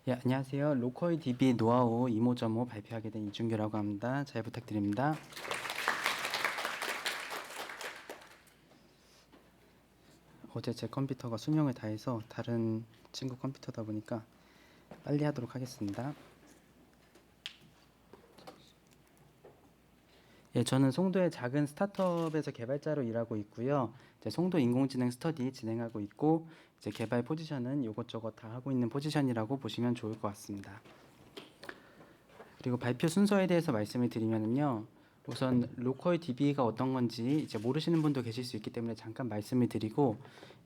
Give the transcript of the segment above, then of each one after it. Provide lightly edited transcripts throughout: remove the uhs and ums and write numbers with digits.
예, 안녕하세요. 로컬 DB 노하우 2.5 발표하게 된 이준규라고 합니다. 잘 부탁드립니다. 어제 제 컴퓨터가 수명을 다해서 다른 친구 컴퓨터다 보니까 빨리 하도록 하겠습니다. 예, 저는 송도의 작은 스타트업에서 개발자로 일하고 있고요. 이제 송도 인공지능 스터디 진행하고 있고, 이제 개발 포지션은 이것저것 다 하고 있는 포지션이라고 보시면 좋을 것 같습니다. 그리고 발표 순서에 대해서 말씀을 드리면요. 우선 로컬 DB가 어떤 건지 이제 모르시는 분도 계실 수 있기 때문에 잠깐 말씀을 드리고,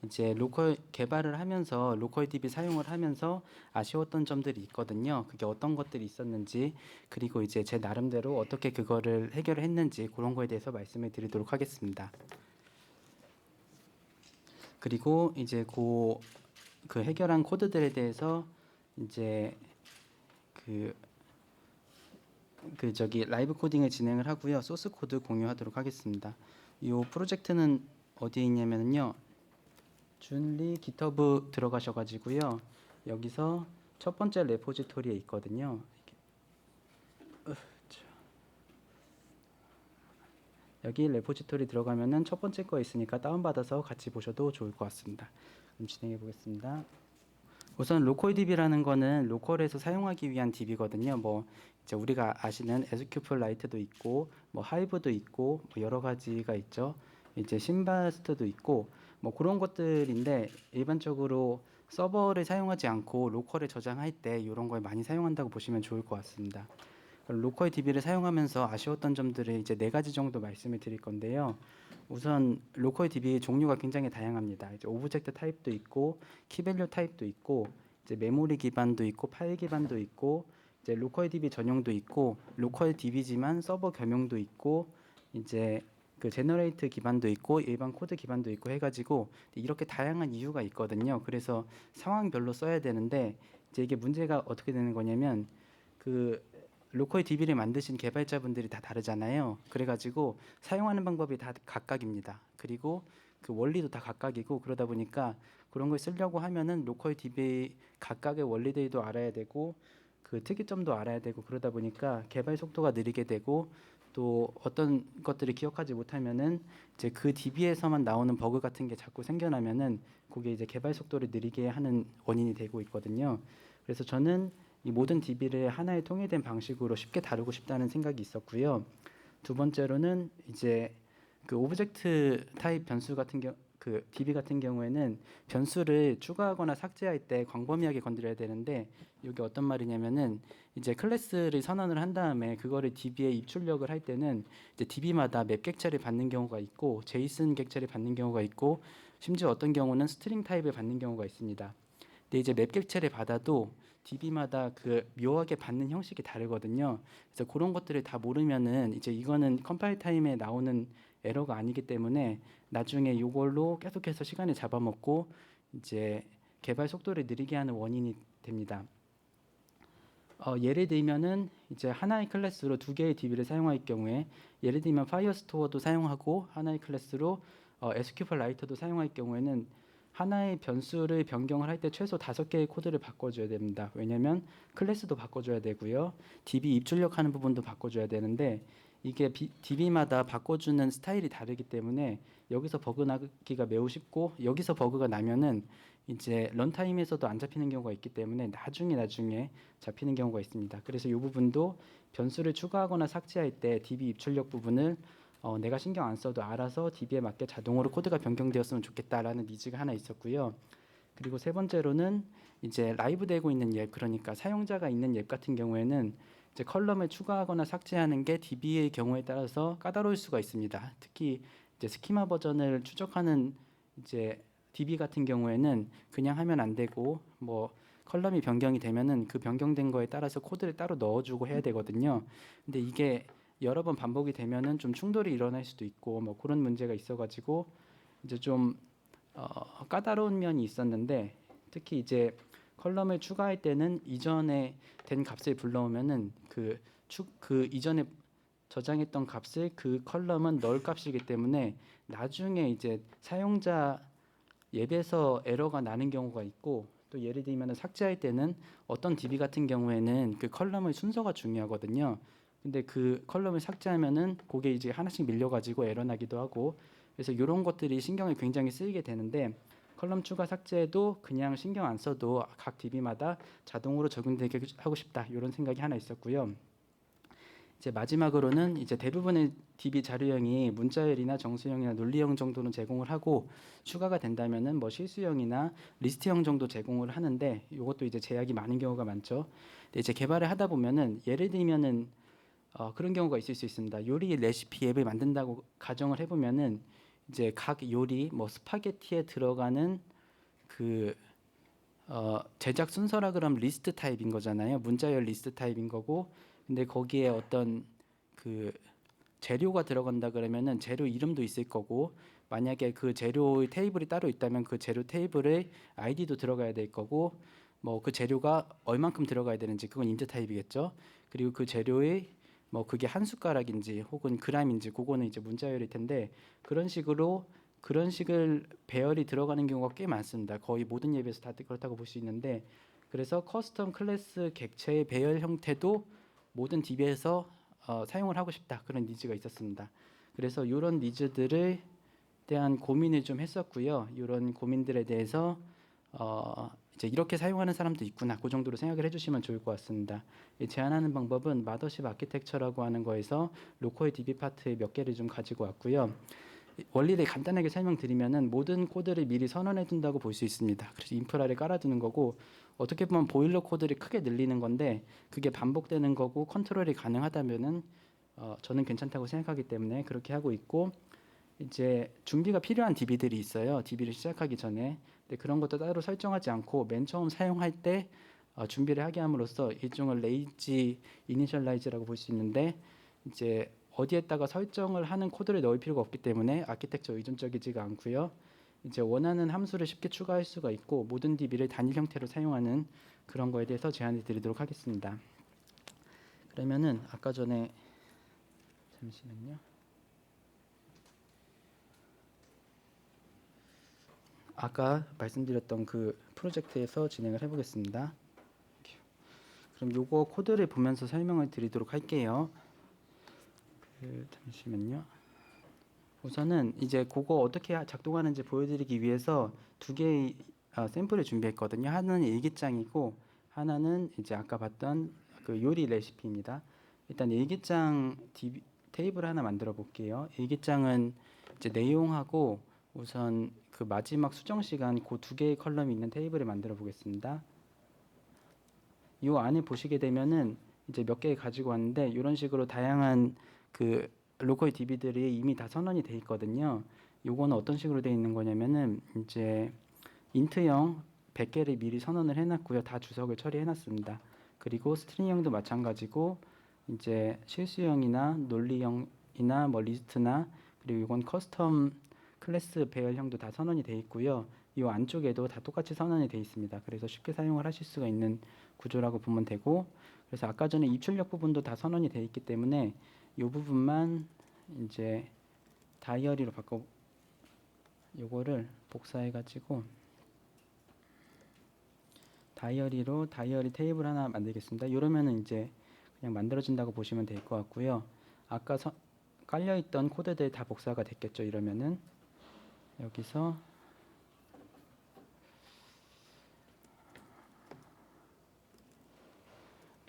이제 로컬 개발을 하면서 로컬 DB 사용을 하면서 아쉬웠던 점들이 있거든요. 그게 어떤 것들이 있었는지, 그리고 이제 제 나름대로 어떻게 그거를 해결을 했는지 그런 거에 대해서 말씀을 드리도록 하겠습니다. 그리고 이제 그 해결한 코드들에 대해서 이제 그 라이브 코딩을 진행을 하고요. 소스 코드 공유하도록 하겠습니다. 이 프로젝트는 어디에 있냐면요. 준리 깃허브 들어가셔가지고요. 여기서 첫 번째 레포지토리에 있거든요. 여기 레포지토리 들어가면은 첫 번째 거 있으니까 다운받아서 같이 보셔도 좋을 것 같습니다. 그럼 진행해 보겠습니다. 우선 로컬 DB라는 거는 로컬에서 사용하기 위한 DB거든요. 뭐 이제 우리가 아시는 SQLite도 있고 뭐 하이브도 있고 뭐 여러 가지가 있죠. 이제 심바스트도 있고 뭐 그런 것들인데 일반적으로 서버를 사용하지 않고 로컬에 저장할 때 이런 걸 많이 사용한다고 보시면 좋을 것 같습니다. 로컬 DB를 사용하면서 아쉬웠던 점들을 이제 네 가지 정도 말씀을 드릴 건데요. 우선 로컬 DB 종류가 굉장히 다양합니다. 이제 오브젝트 타입도 있고 키밸류 타입도 있고 이제 메모리 기반도 있고 파일 기반도 있고 이제 로컬 DB 전용도 있고 로컬 DB지만 서버 겸용도 있고 이제 그 제너레이트 기반도 있고 일반 코드 기반도 있고 해가지고 이렇게 다양한 이유가 있거든요. 그래서 상황별로 써야 되는데 이제 이게 문제가 어떻게 되는 거냐면 그 로컬 DB를 만드신 개발자분들이 다 다르잖아요. 그래가지고 사용하는 방법이 다 각각입니다. 그리고 그 원리도 다 각각이고 그러다 보니까 그런 걸 쓰려고 하면은 로컬 DB 각각의 원리들도 알아야 되고 그 특이점도 알아야 되고 그러다 보니까 개발 속도가 느리게 되고 또 어떤 것들을 기억하지 못하면은 이제 그 DB에서만 나오는 버그 같은 게 자꾸 생겨나면은 그게 이제 개발 속도를 느리게 하는 원인이 되고 있거든요. 그래서 저는 이 모든 DB를 하나의 통일된 방식으로 쉽게 다루고 싶다는 생각이 있었고요. 두 번째로는 이제 그 오브젝트 타입 변수 같은 그 DB 같은 경우에는 변수를 추가하거나 삭제할 때 광범위하게 건드려야 되는데 이게 어떤 말이냐면은 이제 클래스를 선언을 한 다음에 그거를 DB에 입출력을 할 때는 이제 DB마다 맵 객체를 받는 경우가 있고 제이슨 객체를 받는 경우가 있고 심지어 어떤 경우는 스트링 타입을 받는 경우가 있습니다. 근데 이제 맵 객체를 받아도 DB마다 그 묘하게 받는 형식이 다르거든요. 그래서 그런 것들을 다 모르면은 이제 이거는 컴파일 타임에 나오는 에러가 아니기 때문에 나중에 이걸로 계속해서 시간을 잡아먹고 이제 개발 속도를 느리게 하는 원인이 됩니다. 예를 들면은 이제 하나의 클래스로 두 개의 DB를 사용할 경우에 예를 들면 파이어스토어도 사용하고 하나의 클래스로 SQLite도 사용할 경우에는 하나의 변수를 변경을 할 때 최소 5개의 코드를 바꿔줘야 됩니다. 왜냐면 클래스도 바꿔줘야 되고요. DB 입출력하는 부분도 바꿔줘야 되는데 이게 DB마다 바꿔주는 스타일이 다르기 때문에 여기서 버그 나기가 매우 쉽고 여기서 버그가 나면은 이제 런타임에서도 안 잡히는 경우가 있기 때문에 나중에 잡히는 경우가 있습니다. 그래서 이 부분도 변수를 추가하거나 삭제할 때 DB 입출력 부분을 내가 신경 안 써도 알아서 DB에 맞게 자동으로 코드가 변경되었으면 좋겠다라는 니즈가 하나 있었고요. 그리고 세 번째로는 이제 라이브 되고 있는 앱, 그러니까 사용자가 있는 앱 같은 경우에는 이제 컬럼을 추가하거나 삭제하는 게 DB의 경우에 따라서 까다로울 수가 있습니다. 특히 이제 스키마 버전을 추적하는 이제 DB 같은 경우에는 그냥 하면 안 되고 뭐 컬럼이 변경이 되면은 그 변경된 거에 따라서 코드를 따로 넣어주고 해야 되거든요. 근데 이게 여러 번 반복이 되면은 좀 충돌이 일어날 수도 있고 뭐 그런 문제가 있어가지고 이제 좀 까다로운 면이 있었는데 특히 이제 컬럼을 추가할 때는 이전에 된 값을 불러오면은 그 이전에 저장했던 값을 그 컬럼은 넣을 값이기 때문에 나중에 이제 사용자 앱에서 에러가 나는 경우가 있고 또 예를 들면 삭제할 때는 어떤 DB 같은 경우에는 그 컬럼의 순서가 중요하거든요. 근데 그 컬럼을 삭제하면은 그게 이제 하나씩 밀려가지고 에러 나기도 하고, 그래서 이런 것들이 신경이 굉장히 쓰이게 되는데, 컬럼 추가 삭제도 그냥 신경 안 써도 각 DB마다 자동으로 적용되게 하고 싶다, 이런 생각이 하나 있었고요. 이제 마지막으로는 이제 대부분의 DB 자료형이 문자열이나 정수형이나 논리형 정도는 제공을 하고, 추가가 된다면은 뭐 실수형이나 리스트형 정도 제공을 하는데, 이것도 이제 제약이 많은 경우가 많죠. 근데 이제 개발을 하다 보면은 예를 들면은 그런 경우가 있을 수 있습니다. 요리 레시피 앱을 만든다고 가정을 해보면은 이제 각 요리 뭐 스파게티에 들어가는 그 제작 순서라 그러면 리스트 타입인 거잖아요. 문자열 리스트 타입인 거고, 근데 거기에 어떤 그 재료가 들어간다 그러면은 재료 이름도 있을 거고, 만약에 그 재료의 테이블이 따로 있다면 그 재료 테이블에 아이디도 들어가야 될 거고, 뭐 그 재료가 얼만큼 들어가야 되는지 그건 인트 타입이겠죠. 그리고 그 재료의 뭐 그게 한 숟가락인지 혹은 그램인지 그거는 이제 문자열일 텐데, 그런 식을 배열이 들어가는 경우가 꽤 많습니다. 거의 모든 앱에서 다 그렇다고 볼 수 있는데, 그래서 커스텀 클래스 객체의 배열 형태도 모든 DB에서 사용을 하고 싶다, 그런 니즈가 있었습니다. 그래서 이런 니즈들에 대한 고민을 좀 했었고요. 이런 고민들에 대해서 이제 이렇게 사용하는 사람도 있구나, 그 정도로 생각을 해주시면 좋을 것 같습니다. 제안하는 방법은 마더십 아키텍처라고 하는 거에서 로컬 DB 파트 몇 개를 좀 가지고 왔고요. 원리를 간단하게 설명드리면은 모든 코드를 미리 선언해 둔다고 볼 수 있습니다. 그래서 인프라를 깔아두는 거고, 어떻게 보면 보일러 코드를 크게 늘리는 건데 그게 반복되는 거고 컨트롤이 가능하다면은 저는 괜찮다고 생각하기 때문에 그렇게 하고 있고, 이제 준비가 필요한 DB들이 있어요. DB를 시작하기 전에. 근데 그런 것도 따로 설정하지 않고 맨 처음 사용할 때 준비를 하게 함으로써 일종의 레이지 이니셜라이즈라고 볼 수 있는데, 이제 어디에다가 설정을 하는 코드를 넣을 필요가 없기 때문에 아키텍처 의존적이지가 않고요. 이제 원하는 함수를 쉽게 추가할 수가 있고 모든 DB를 단일 형태로 사용하는 그런 거에 대해서 제안을 드리도록 하겠습니다. 그러면은 아까 전에 잠시만요. 아까 말씀드렸던 그 프로젝트에서 진행을 해보겠습니다. 그럼 요거 코드를 보면서 설명을 드리도록 할게요. 잠시만요. 우선은 이제 그거 어떻게 작동하는지 보여드리기 위해서 두 개의 샘플을 준비했거든요. 하나는 일기장이고 하나는 이제 아까 봤던 그 요리 레시피입니다. 일단 일기장 테이블 하나 만들어 볼게요. 일기장은 이제 내용하고 우선 그 마지막 수정 시간 그 두 개의 컬럼이 있는 테이블을 만들어 보겠습니다. 이 안에 보시게 되면은 이제 몇 개 가지고 왔는데 이런 식으로 다양한 그 로컬 DB들이 이미 다 선언이 돼 있거든요. 요거는 어떤 식으로 돼 있는 거냐면은 이제 인트형 100개를 미리 선언을 해놨고요. 다 주석을 처리해놨습니다. 그리고 스트링형도 마찬가지고 이제 실수형이나 논리형이나 뭐 리스트나 그리고 이건 커스텀 클래스 배열형도 다 선언이 돼 있고요. 이 안쪽에도 다 똑같이 선언이 돼 있습니다. 그래서 쉽게 사용을 하실 수가 있는 구조라고 보면 되고, 그래서 아까 전에 입출력 부분도 다 선언이 돼 있기 때문에 이 부분만 이제 다이어리로 바꿔 요거를 복사해 가지고 다이어리 테이블 하나 만들겠습니다. 이러면은 이제 그냥 만들어진다고 보시면 될 것 같고요. 아까 깔려 있던 코드들 다 복사가 됐겠죠. 이러면은 여기서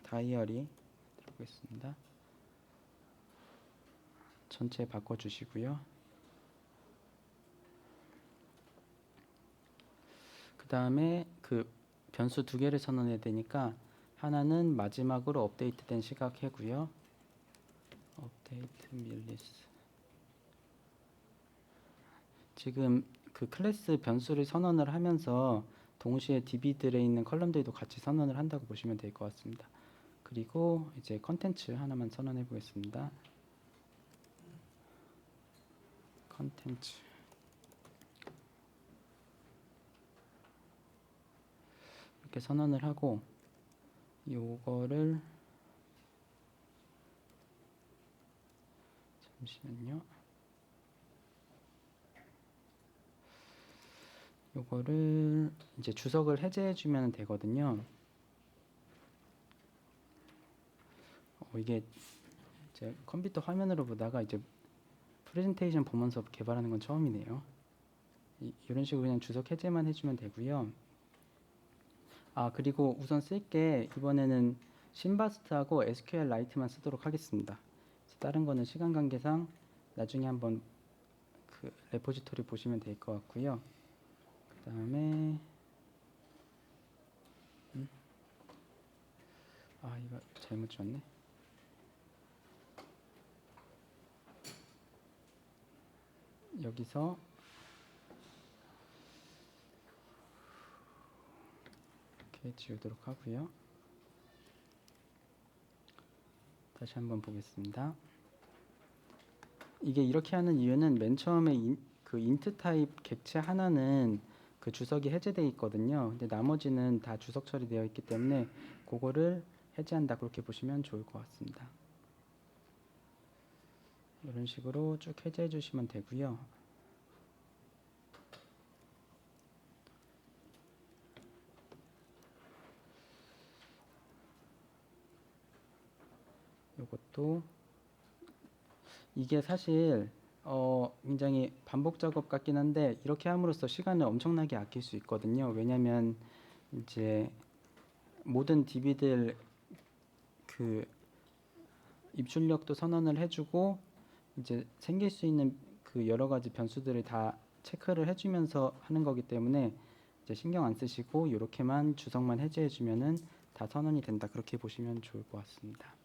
다이어리 들어보겠습니다. 전체 바꿔주시고요. 그 다음에 그 변수 두 개를 선언해야 되니까 하나는 마지막으로 업데이트된 시각 해고요. 업데이트 밀리스. 지금 그 클래스 변수를 선언을 하면서 동시에 DB들에 있는 컬럼들도 같이 선언을 한다고 보시면 될 것 같습니다. 그리고 이제 컨텐츠 하나만 선언해 보겠습니다. 컨텐츠. 이렇게 선언을 하고 요거를 잠시만요. 요거를 이제 주석을 해제해 주면 되거든요. 이게 이제 컴퓨터 화면으로 보다가 이제 프레젠테이션 보면서 개발하는 건 처음이네요. 이런 식으로 그냥 주석 해제만 해주면 되고요. 그리고 우선 쓸게 이번에는 심바스트하고 SQLite만 쓰도록 하겠습니다. 다른 거는 시간 관계상 나중에 한번 그 레포지토리 보시면 될 것 같고요. 그 다음에 이거 잘못 줬네. 여기서 이렇게 지우도록 하고요. 다시 한번 보겠습니다. 이게 이렇게 하는 이유는 맨 처음에 그 인트 타입 객체 하나는 그 주석이 해제되어 있거든요. 근데 나머지는 다 주석 처리되어 있기 때문에 그거를 해제한다 그렇게 보시면 좋을 것 같습니다. 이런 식으로 쭉 해제해 주시면 되고요. 이것도 이게 사실 굉장히 반복 작업 같긴 한데 이렇게 함으로써 시간을 엄청나게 아낄 수 있거든요. 왜냐하면 이제 모든 DB들 그 입출력도 선언을 해주고 이제 생길 수 있는 그 여러 가지 변수들을 다 체크를 해주면서 하는 거기 때문에 이제 신경 안 쓰시고 이렇게만 주석만 해제해주면은 다 선언이 된다 그렇게 보시면 좋을 것 같습니다.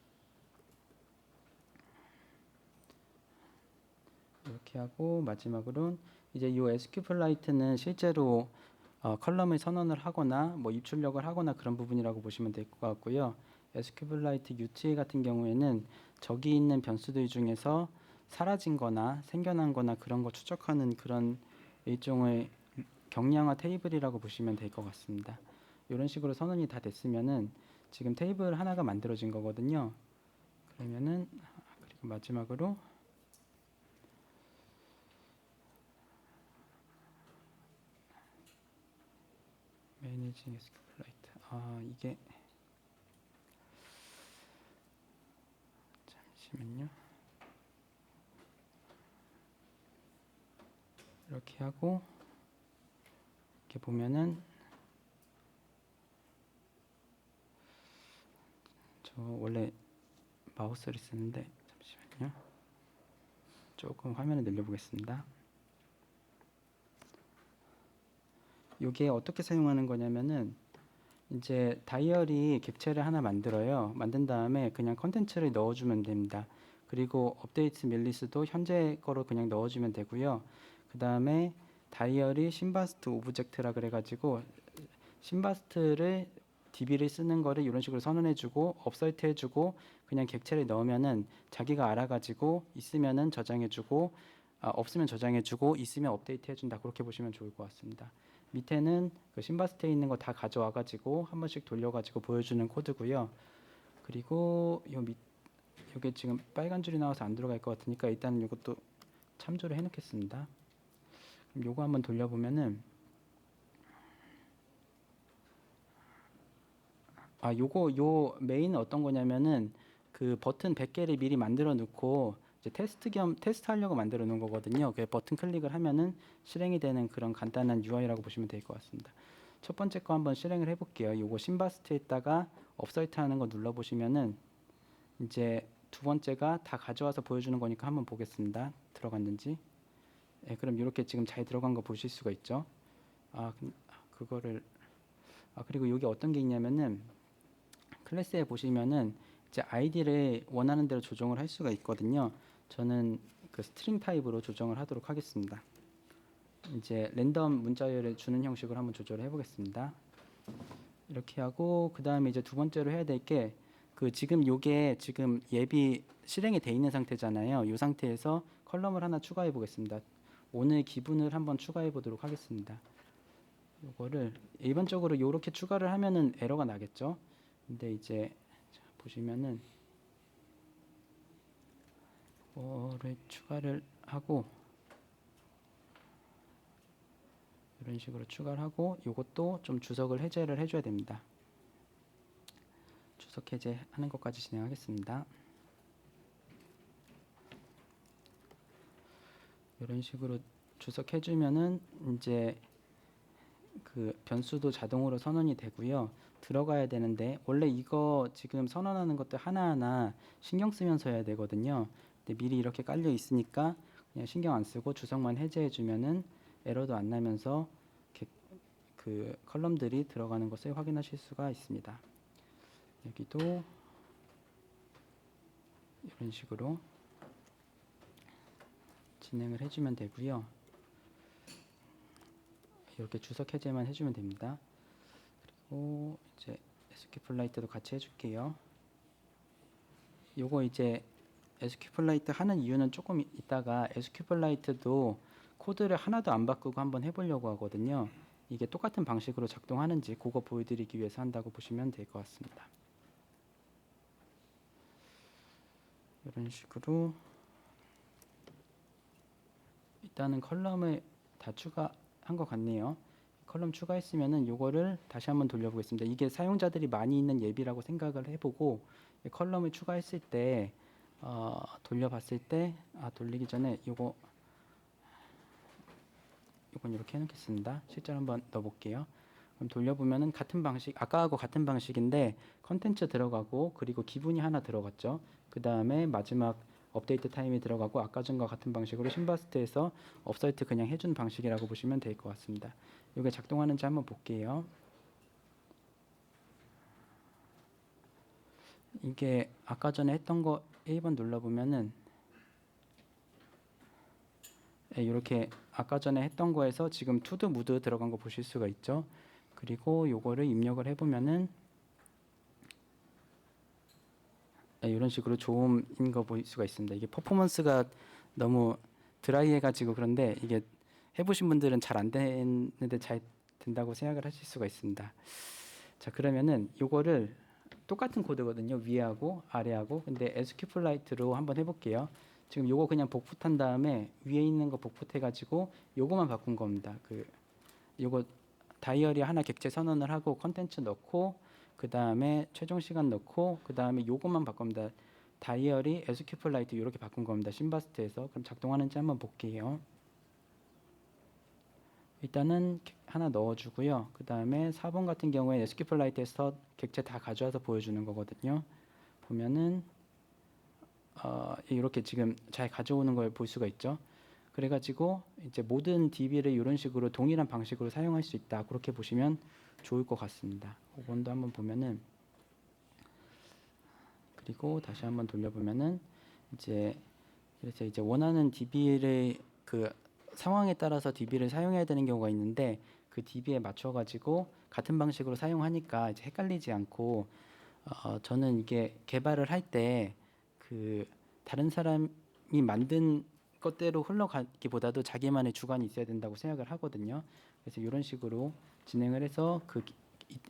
이렇게 하고 마지막으로는 이제 이 SQLite는 실제로 컬럼을 선언을 하거나 뭐 입출력을 하거나 그런 부분이라고 보시면 될 것 같고요. SQLite UTL 같은 경우에는 저기 있는 변수들 중에서 사라진 거나 생겨난 거나 그런 거 추적하는 그런 일종의 경량화 테이블이라고 보시면 될 것 같습니다. 이런 식으로 선언이 다 됐으면은 지금 테이블 하나가 만들어진 거거든요. 그러면은 그리고 마지막으로 매니징 SQLite 이게 잠시만요. 이렇게 하고 이렇게 보면은 저 원래 마우스를 쓰는데 잠시만요. 조금 화면을 늘려보겠습니다. 이게 어떻게 사용하는 거냐면은 이제 다이어리 객체를 하나 만들어요. 만든 다음에 그냥 컨텐츠를 넣어주면 됩니다. 그리고 업데이트 밀리스도 현재 거로 그냥 넣어주면 되고요. 그 다음에 다이어리 심바스트 오브젝트라 그래가지고 심바스트를 DB를 쓰는 거를 이런 식으로 선언해주고 업서이트해주고 그냥 객체를 넣으면은 자기가 알아가지고 있으면은 저장해주고 없으면 저장해주고 있으면 업데이트해준다 그렇게 보시면 좋을 것 같습니다. 밑에는 그 심바스트에 있는 거 다 가져와가지고 한 번씩 돌려가지고 보여주는 코드고요. 그리고 요게 지금 빨간 줄이 나와서 안 들어갈 것 같으니까 일단 이것도 참조를 해놓겠습니다. 그럼 요거 한번 돌려보면은 요 메인은 어떤 거냐면은 그 버튼 100개를 미리 만들어 놓고 이제 테스트 하려고 만들어 놓은 거거든요. 그 버튼 클릭을 하면은 실행이 되는 그런 간단한 UI라고 보시면 될 것 같습니다. 첫 번째 거 한번 실행을 해볼게요. 요거 심바스트에다가 업서이트 하는 거 눌러 보시면은 이제 두 번째가 다 가져와서 보여주는 거니까 한번 보겠습니다. 들어갔는지. 네, 그럼 이렇게 지금 잘 들어간 거 보실 수가 있죠. 그거를 그리고 여기 어떤 게 있냐면은 클래스에 보시면은 이제 아이디를 원하는 대로 조정을 할 수가 있거든요. 저는 그 스트링 타입으로 조정을 하도록 하겠습니다. 이제 랜덤 문자열을 주는 형식으로 한번 조절을 해보겠습니다. 이렇게 하고 그 다음에 이제 두 번째로 해야 될 게 그 지금 요게 지금 예비 실행이 돼 있는 상태잖아요. 이 상태에서 컬럼을 하나 추가해 보겠습니다. 오늘 기분을 한번 추가해 보도록 하겠습니다. 요거를 일반적으로 이렇게 추가를 하면은 에러가 나겠죠. 근데 이제 보시면은 이거를 추가를 하고 이런 식으로 추가를 하고 이것도 좀 주석을 해제를 해줘야 됩니다. 주석 해제하는 것까지 진행하겠습니다. 이런 식으로 주석해주면은 이제 그 변수도 자동으로 선언이 되고요. 들어가야 되는데 원래 이거 지금 선언하는 것들 하나하나 신경 쓰면서 해야 되거든요. 근데 미리 이렇게 깔려 있으니까 그냥 신경 안 쓰고 주석만 해제해 주면은 에러도 안 나면서 이렇게 그 컬럼들이 들어가는 것을 확인하실 수가 있습니다. 여기도 이런 식으로 진행을 해주면 되고요. 이렇게 주석 해제만 해주면 됩니다. 그리고 이제 SQLite도 같이 해줄게요. 요거 이제 SQLite 하는 이유는 조금 이따가 SQLite도 코드를 하나도 안 바꾸고 한번 해보려고 하거든요. 이게 똑같은 방식으로 작동하는지 그거 보여드리기 위해서 한다고 보시면 될 것 같습니다. 이런 식으로 일단은 컬럼을 다 추가한 것 같네요. 컬럼 추가했으면은 요거를 다시 한번 돌려보겠습니다. 이게 사용자들이 많이 있는 앱이라고 생각을 해보고 컬럼을 추가했을 때 돌려봤을 때 돌리기 전에 요건 이렇게 해놓겠습니다. 실제로 한번 넣어볼게요. 그럼 돌려보면은 같은 방식, 아까하고 같은 방식인데 컨텐츠 들어가고 그리고 기분이 하나 들어갔죠. 그 다음에 마지막 업데이트 타임이 들어가고 아까 전과 같은 방식으로 신바스트에서 업사이트 그냥 해준 방식이라고 보시면 될 것 같습니다. 이게 작동하는지 한번 볼게요. 이게 아까 전에 했던 거 1번 눌러보면은 이렇게 아까 전에 했던 거에서 지금 투두 무드 들어간 거 보실 수가 있죠. 그리고 요거를 입력을 해보면은 이런 식으로 조음인 거 볼 수가 있습니다. 이게 퍼포먼스가 너무 드라이해가지고 그런데 이게 해보신 분들은 잘 안 되는데 잘 된다고 생각을 하실 수가 있습니다. 자, 그러면은 요거를 똑같은 코드거든요. 위에하고 아래하고. 근데 SQLite로 한번 해볼게요. 지금 요거 그냥 복붙한 다음에 위에 있는 거 복붙해가지고 요거만 바꾼 겁니다. 요거 다이어리 하나 객체 선언을 하고 컨텐츠 넣고 그 다음에 최종 시간 넣고 그 다음에 요것만 바꿉니다. 다이어리 SQLite 이렇게 바꾼 겁니다. 신바스트에서. 그럼 작동하는지 한번 볼게요. 일단은 하나 넣어주고요. 그 다음에 4번 같은 경우에 SQLite에서 객체 다 가져와서 보여주는 거거든요. 보면은 이렇게 지금 잘 가져오는 걸 볼 수가 있죠. 그래가지고 이제 모든 DB를 이런 식으로 동일한 방식으로 사용할 수 있다. 그렇게 보시면 좋을 것 같습니다. 5번도 한번 보면은 그리고 다시 한번 돌려보면은 이제 그래서 이제 원하는 DB를 그 상황에 따라서 DB를 사용해야 되는 경우가 있는데 그 DB에 맞춰 가지고 같은 방식으로 사용하니까 이제 헷갈리지 않고 저는 이게 개발을 할 때 그 다른 사람이 만든 것대로 흘러가기보다도 자기만의 주관이 있어야 된다고 생각을 하거든요. 그래서 이런 식으로 진행을 해서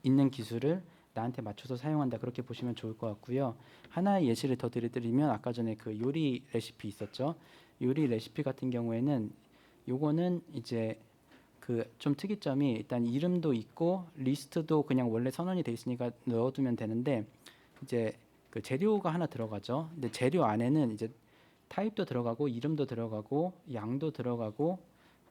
있는 기술을 나한테 맞춰서 사용한다 그렇게 보시면 좋을 것 같고요. 하나의 예시를 더 드리면 아까 전에 그 요리 레시피 있었죠. 요리 레시피 같은 경우에는 요거는 이제 그 좀 특이점이 일단 이름도 있고 리스트도 그냥 원래 선언이 돼 있으니까 넣어두면 되는데 이제 그 재료가 하나 들어가죠. 근데 재료 안에는 이제 타입도 들어가고 이름도 들어가고 양도 들어가고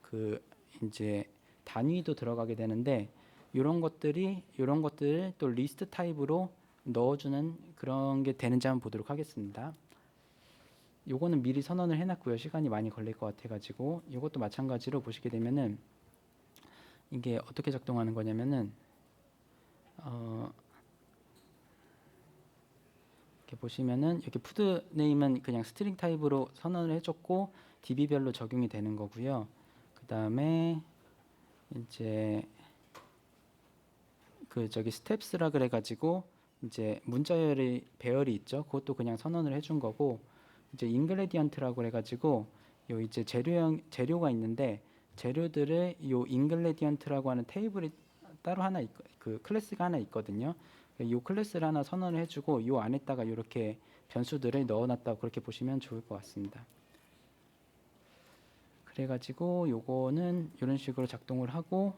그 이제 단위도 들어가게 되는데 이런 것들을 또 리스트 타입으로 넣어주는 그런 게 되는지 한번 보도록 하겠습니다. 요거는 미리 선언을 해놨고요. 시간이 많이 걸릴 것 같아가지고 이것도 마찬가지로 보시게 되면은 이게 어떻게 작동하는 거냐면은 이렇게 보시면은 여기 푸드 네임은 그냥 스트링 타입으로 선언을 해줬고 DB별로 적용이 되는 거고요. 그 다음에 이제 저기 스텝스라 그래가지고 이제 문자 배열이 있죠. 그것도 그냥 선언을 해준 거고 이제 인그레디언트라고 그래가지고 요 이제 재료가 있는데 재료들을 요 인그레디언트라고 하는 테이블이 따로 하나 그 클래스가 하나 있거든요. 이 클래스를 하나 선언을 해주고 이 안에다가 이렇게 변수들을 넣어놨다고 그렇게 보시면 좋을 것 같습니다. 그래가지고 요거는 이런 식으로 작동을 하고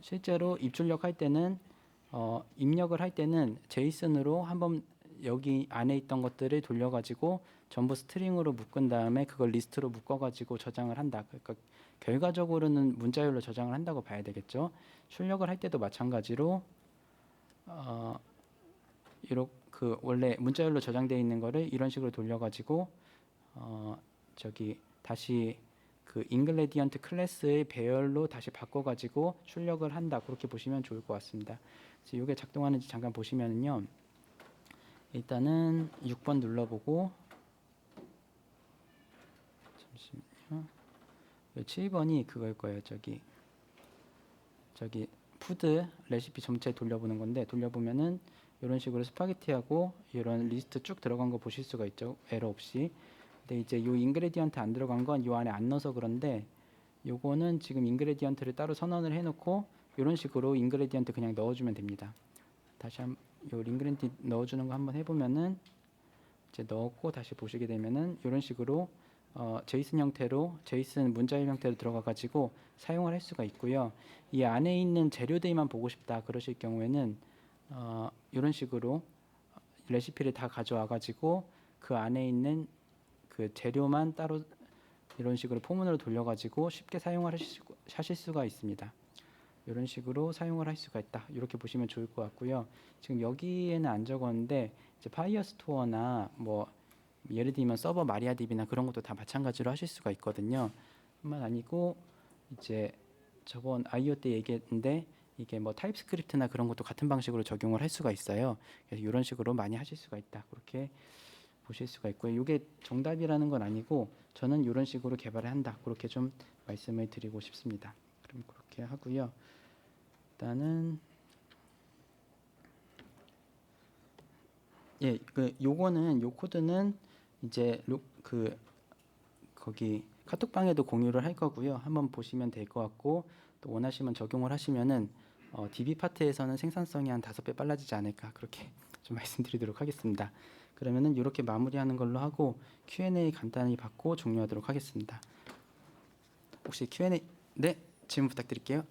실제로 입출력 할 때는 입력을 할 때는 제이슨으로 한번 여기 안에 있던 것들을 돌려가지고 전부 스트링으로 묶은 다음에 그걸 리스트로 묶어가지고 저장을 한다. 그러니까 결과적으로는 문자열로 저장을 한다고 봐야 되겠죠. 출력을 할 때도 마찬가지로 이렇게 그 원래 문자열로 저장되어 있는 거를 이런 식으로 돌려가지고 저기 다시 그 인그레디언트 클래스의 배열로 다시 바꿔가지고 출력을 한다. 그렇게 보시면 좋을 것 같습니다. 그래서 이게 작동하는지 잠깐 보시면은요. 일단은 6번 눌러보고 잠시만요. 7번이 그걸 거예요. 저기 푸드 레시피 전체 돌려보는 건데 돌려보면은 이런 식으로 스파게티하고 이런 리스트 쭉 들어간 거 보실 수가 있죠. 에러 없이. 근데 이제 이 인그레디언트 안 들어간 건 이 안에 안 넣어서 그런데 요거는 지금 인그레디언트를 따로 선언을 해놓고 이런 식으로 인그레디언트 그냥 넣어주면 됩니다. 다시 요 인그레디언트 넣어주는 거 한번 해보면은 이제 넣었고 다시 보시게 되면은 이런 식으로 제이슨 형태로 제이슨 문자열 형태로 들어가 가지고 사용을 할 수가 있고요. 이 안에 있는 재료들만 보고 싶다 그러실 경우에는 이런 식으로 레시피를 다 가져와 가지고 그 안에 있는 그 재료만 따로 이런 식으로 포문으로 돌려 가지고 쉽게 사용을 하실 수가 있습니다. 이런 식으로 사용을 할 수가 있다. 이렇게 보시면 좋을 것 같고요. 지금 여기에는 안 적었는데 이제 파이어스토어나 뭐 예를 들면 서버 마리아DB나 그런 것도 다 마찬가지로 하실 수가 있거든요. 뿐만 아니고 이제 저번 IO 때 얘기했는데 이게 뭐 타입스크립트나 그런 것도 같은 방식으로 적용을 할 수가 있어요. 그래서 이런 식으로 많이 하실 수가 있다. 그렇게 보실 수가 있고요. 이게 정답이라는 건 아니고 저는 이런 식으로 개발을 한다. 그렇게 좀 말씀을 드리고 싶습니다. 그럼 그렇게 하고요. 일단은 요거는 요 코드는 이제 거기 카톡방에도 공유를 할 거고요. 한번 보시면 될 것 같고 또 원하시면 적용을 하시면은 DB 파트에서는 생산성이 한 5배 빨라지지 않을까 그렇게 좀 말씀드리도록 하겠습니다. 그러면은 이렇게 마무리하는 걸로 하고 Q&A 간단히 받고 종료하도록 하겠습니다. 혹시 Q&A 네 질문 부탁드릴게요.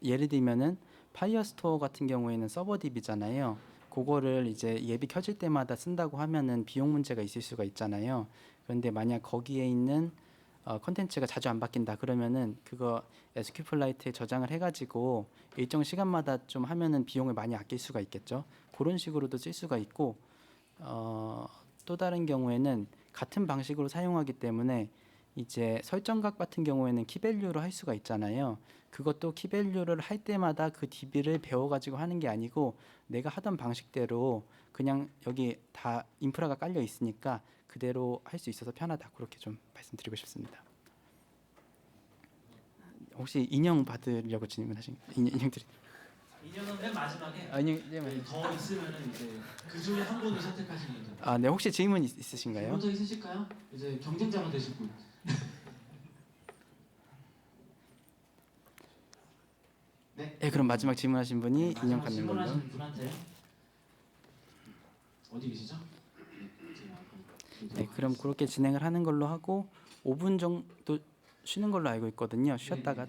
예를 들면은 파이어스토어 같은 경우에는 서버 DB잖아요. 그거를 이제 예비 켜질 때마다 쓴다고 하면은 비용 문제가 있을 수가 있잖아요. 그런데 만약 거기에 있는 컨텐츠가 자주 안 바뀐다 그러면은 그거 SQLite에 저장을 해가지고 일정 시간마다 좀 하면은 비용을 많이 아낄 수가 있겠죠. 그런 식으로도 쓸 수가 있고 또 다른 경우에는 같은 방식으로 사용하기 때문에 이제 설정각 같은 경우에는 키밸류로 할 수가 있잖아요. 그것도 키밸류를 할 때마다 그 DB를 배워가지고 하는 게 아니고 내가 하던 방식대로 그냥 여기 다 인프라가 깔려 있으니까 그대로 할 수 있어서 편하다. 그렇게 좀 말씀드리고 싶습니다. 혹시 인형 받으려고 질문하신 인형 드리? 인형은 맨 마지막에 인형 더 있으면은 이제 그 중에 한 분을 선택하시면 돼요. 네 혹시 질문 있으신가요? 먼저 있으실까요? 이제 경쟁자가 되실 분. 네, 그럼 마지막 질문하신 분이 인형 받는 걸로. 질문하신 분한테 어디 계시죠? 네, 그럼 그렇게 진행을 하는 걸로 하고 5분 정도 쉬는 걸로 알고 있거든요. 쉬었다가